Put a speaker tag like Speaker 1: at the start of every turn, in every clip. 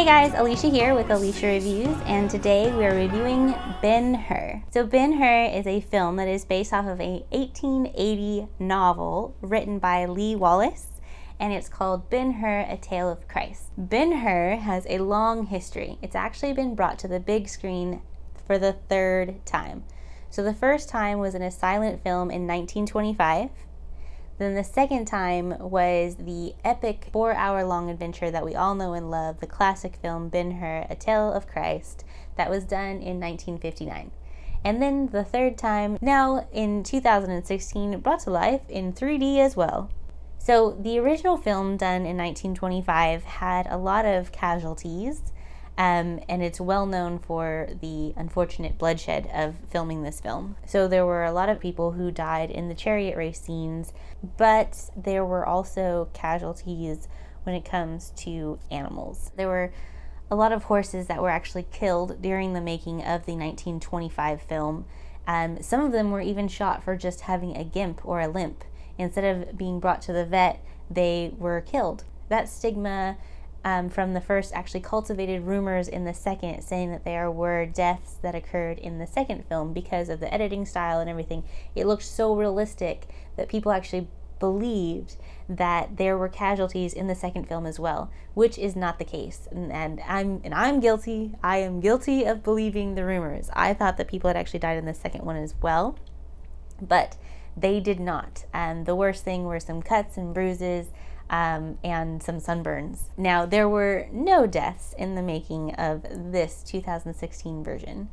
Speaker 1: guys, Alicia here with Alicia Reviews, and today we are reviewing Ben-Hur. So Ben-Hur is a film that is based off of a 1880 novel written by Lee Wallace, and it's called Ben-Hur, A Tale of Christ. Ben-Hur has a long history. It's actually been brought to the big screen for the third time. So the first time was in a silent film in 1925. Then the second time was the epic 4-hour-long adventure that we all know and love, the classic film Ben-Hur, A Tale of Christ, that was done in 1959. And then the third time, now in 2016, brought to life in 3D as well. So the original film done in 1925 had a lot of casualties, and it's well known for the unfortunate bloodshed of filming this film. So there were a lot of people who died in the chariot race scenes, but there were also casualties when it comes to animals. There were a lot of horses that were actually killed during the making of the 1925 film. Some of them were even shot for just having a gimp or a limp. Instead of being brought to the vet, they were killed. That stigma from the first actually cultivated rumors in the second, saying that there were deaths that occurred in the second film because of the editing style and everything. It looked so realistic that people actually believed that there were casualties in the second film as well, which is not the case. And I'm guilty. I am guilty of believing the rumors. I thought that people had actually died in the second one as well, but they did not. The worst thing were some cuts and bruises, and some sunburns. Now, there were no deaths in the making of this 2016 version.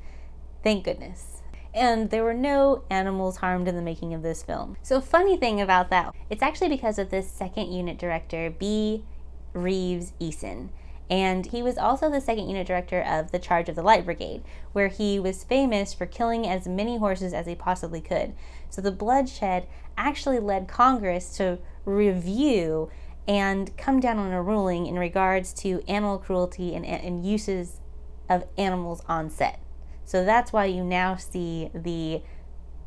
Speaker 1: Thank goodness. And there were no animals harmed in the making of this film. So funny thing about that, it's actually because of this second unit director, B. Reeves Eason. And he was also the second unit director of The Charge of the Light Brigade, where he was famous for killing as many horses as he possibly could. So the bloodshed actually led Congress to review and come down on a ruling in regards to animal cruelty and uses of animals on set. So that's why you now see the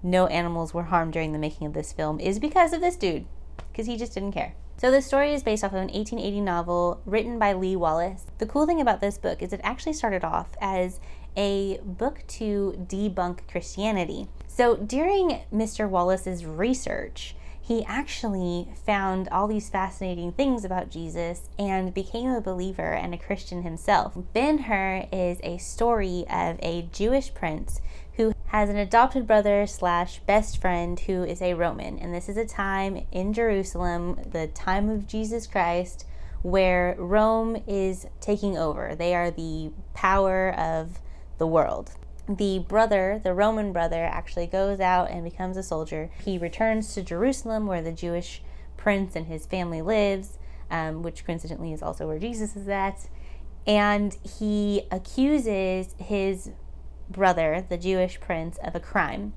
Speaker 1: no animals were harmed during the making of this film, is because of this dude, because he just didn't care. So the story is based off of an 1880 novel written by Lee Wallace. The cool thing about this book is it actually started off as a book to debunk Christianity. So during Mr. Wallace's research, he actually found all these fascinating things about Jesus and became a believer and a Christian himself. Ben-Hur is a story of a Jewish prince who has an adopted brother / best friend who is a Roman. And this is a time in Jerusalem, the time of Jesus Christ, where Rome is taking over. They are the power of the world. The brother, the Roman brother, actually goes out and becomes a soldier. He returns to Jerusalem, where the Jewish prince and his family lives, which coincidentally is also where Jesus is at. And he accuses his brother, the Jewish prince, of a crime.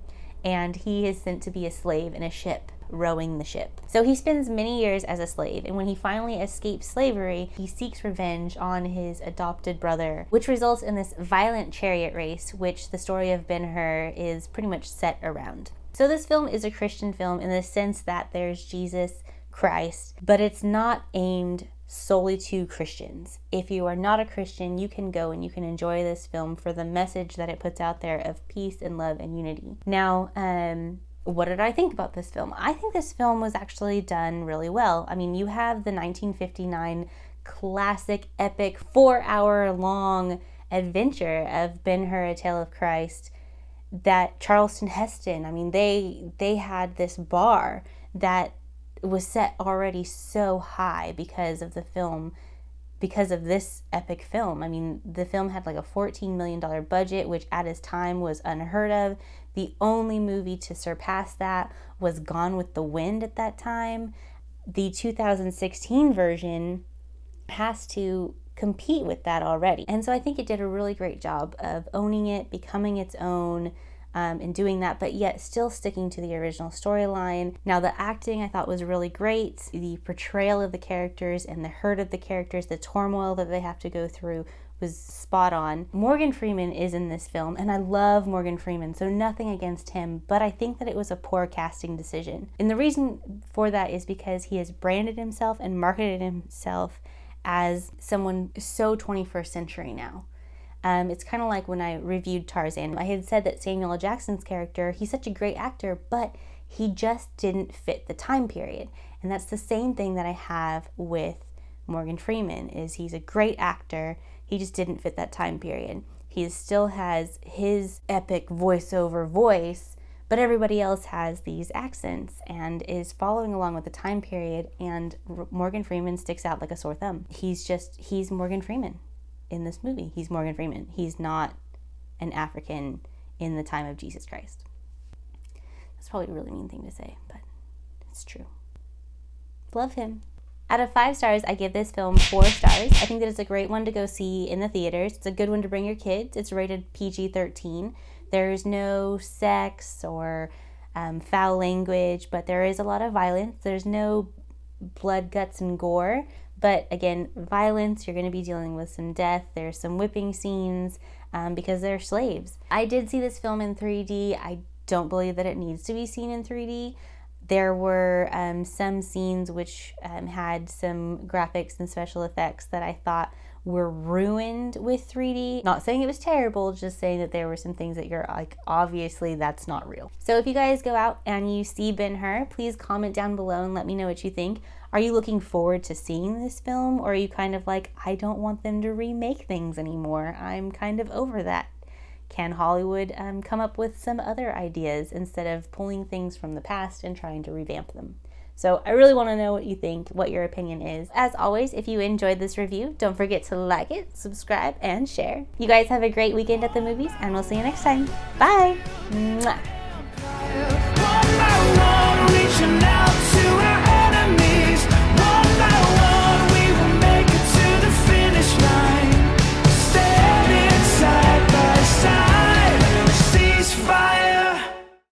Speaker 1: And he is sent to be a slave in a ship, rowing the ship. So he spends many years as a slave, and when he finally escapes slavery, he seeks revenge on his adopted brother, which results in this violent chariot race, which the story of Ben-Hur is pretty much set around. So this film is a Christian film in the sense that there's Jesus Christ, but it's not aimed solely to Christians. If you are not a Christian, you can go and you can enjoy this film for the message that it puts out there of peace and love and unity. Now, what did I think about this film? I think this film was actually done really well. I mean, you have the 1959 classic epic 4-hour-long adventure of Ben-Hur, A Tale of Christ, that Charleston Heston, I mean, they had this bar that was set already so high because of the film, because of this epic film. I mean, the film had like a $14 million budget, which at its time was unheard of. The only movie to surpass that was Gone with the Wind at that time. The 2016 version has to compete with that already. And so I think it did a really great job of owning it, becoming its own, and doing that, but yet still sticking to the original storyline. Now, the acting I thought was really great. The portrayal of the characters and the hurt of the characters, the turmoil that they have to go through, was spot on. Morgan Freeman is in this film, and I love Morgan Freeman, so nothing against him, but I think that it was a poor casting decision. And the reason for that is because he has branded himself and marketed himself as someone so 21st century now. It's kind of like when I reviewed Tarzan. I had said that Samuel L. Jackson's character, he's such a great actor, but he just didn't fit the time period. And that's the same thing that I have with Morgan Freeman, is he's a great actor, he just didn't fit that time period. He still has his epic voiceover voice, but everybody else has these accents and is following along with the time period, and Morgan Freeman sticks out like a sore thumb. He's Morgan Freeman in this movie. He's Morgan Freeman. He's not an African in the time of Jesus Christ. That's probably a really mean thing to say, but it's true. Love him. Out of 5 stars, I give this film 4 stars. I think that it's a great one to go see in the theaters. It's a good one to bring your kids. It's rated PG-13. There's no sex or foul language, but there is a lot of violence. There's no blood, guts, and gore. But again, violence, you're going to be dealing with some death. There's some whipping scenes because they're slaves. I did see this film in 3D. I don't believe that it needs to be seen in 3D. There were some scenes which had some graphics and special effects that I thought were ruined with 3D. Not saying it was terrible, just saying that there were some things that you're like, obviously that's not real. So if you guys go out and you see Ben-Hur, please comment down below and let me know what you think. Are you looking forward to seeing this film, or are you kind of like, I don't want them to remake things anymore, I'm kind of over that? Can Hollywood come up with some other ideas instead of pulling things from the past and trying to revamp them? So I really want to know what you think, what your opinion is. As always, if you enjoyed this review, don't forget to like it, subscribe, and share. You guys have a great weekend at the movies, and we'll see you next time. Bye! Mwah.